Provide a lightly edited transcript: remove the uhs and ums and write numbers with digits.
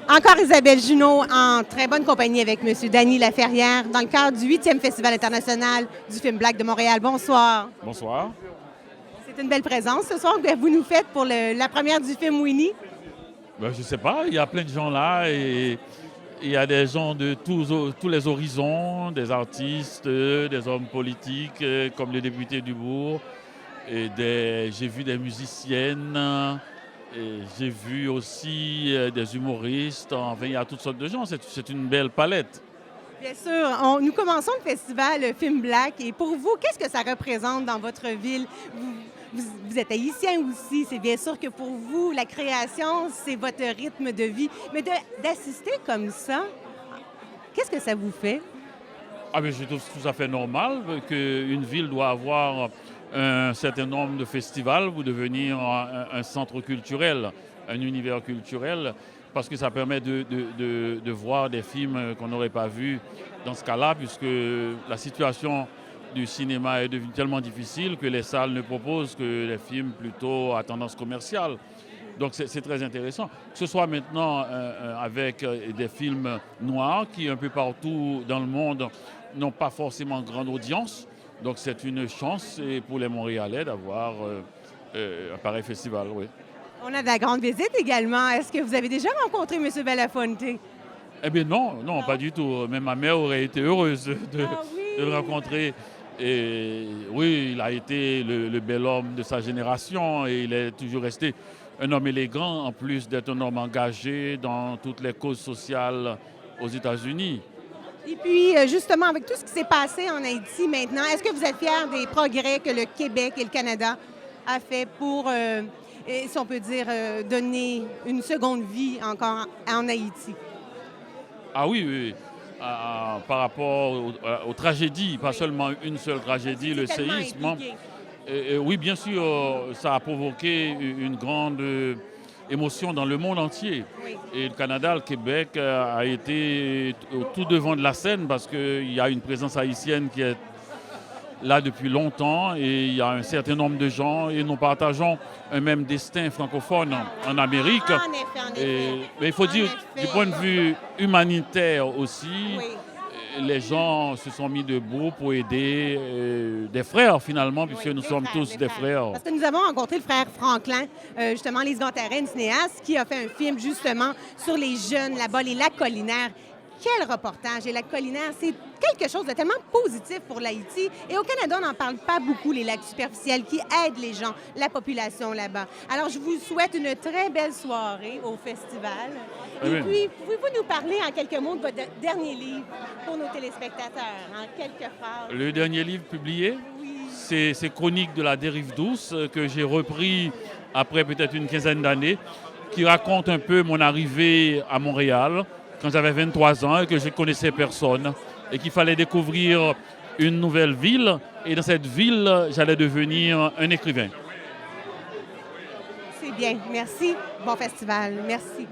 Encore Isabelle Junot en très bonne compagnie avec M. Dany Laferrière dans le cadre du 8e Festival international du film Black de Montréal. Bonsoir. Bonsoir. C'est une belle présence ce soir que vous nous faites pour la première du film Winnie. Ben, je ne sais pas, il y a plein de gens là et il y a des gens de tous les horizons, des artistes, des hommes politiques comme le député Dubourg. J'ai vu des musiciennes, et j'ai vu aussi des humoristes. Enfin, il y a toutes sortes de gens, c'est une belle palette. Bien sûr, nous commençons le festival Film Black et pour vous, qu'est-ce que ça représente dans votre ville? Vous êtes haïtien aussi, c'est bien sûr que pour vous, la création, c'est votre rythme de vie. Mais d'assister comme ça, qu'est-ce que ça vous fait? Ah, mais je trouve tout à fait normal qu'une ville doit avoir un certain nombre de festivals pour devenir un centre culturel, un univers culturel, parce que ça permet de voir des films qu'on n'aurait pas vus dans ce cas-là, puisque la situation du cinéma est devenue tellement difficile que les salles ne proposent que des films plutôt à tendance commerciale. Donc c'est très intéressant. Que ce soit maintenant avec des films noirs qui, un peu partout dans le monde, n'ont pas forcément grande audience. Donc c'est une chance pour les Montréalais d'avoir un pareil festival, oui. On a de la grande visite également. Est-ce que vous avez déjà rencontré M. Belafonte? Eh bien non, pas du tout. Même ma mère aurait été heureuse de le rencontrer. Et oui, il a été le bel homme de sa génération et il est toujours resté un homme élégant, en plus d'être un homme engagé dans toutes les causes sociales aux États-Unis. Et puis, justement, avec tout ce qui s'est passé en Haïti maintenant, est-ce que vous êtes fiers des progrès que le Québec et le Canada a fait pour, si on peut dire, donner une seconde vie encore en Haïti? Ah oui. Par rapport aux tragédies, pas seulement une seule tragédie, le séisme. Oui, bien sûr, ça a provoqué une grande émotion dans le monde entier. Oui. Et le Canada, le Québec a été au tout devant de la scène parce qu'il y a une présence haïtienne qui est là depuis longtemps et il y a un certain nombre de gens et nous partageons un même destin francophone en Amérique. En effet. Mais il faut dire, du point de vue humanitaire aussi, Oui. les gens se sont mis debout pour aider des frères finalement, puisque nous sommes tous des frères. Parce que nous avons rencontré le frère Franklin, justement, Lise Gontarène, cinéaste, qui a fait un film justement sur les jeunes là-bas, les lacs collinaires. Quel reportage! Et lacs collinaires, c'est quelque chose de tellement positif pour l'Haïti. Et au Canada, on n'en parle pas beaucoup, les lacs superficiels qui aident les gens, la population là-bas. Alors, je vous souhaite une très belle soirée au festival. Et puis, pouvez-vous nous parler en quelques mots de votre dernier livre pour nos téléspectateurs, en quelques phrases? Le dernier livre publié, c'est Chroniques de la dérive douce, que j'ai repris après peut-être une quinzaine d'années, qui raconte un peu mon arrivée à Montréal, quand j'avais 23 ans et que je ne connaissais personne et qu'il fallait découvrir une nouvelle ville. Et dans cette ville, j'allais devenir un écrivain. C'est bien. Merci. Bon festival. Merci.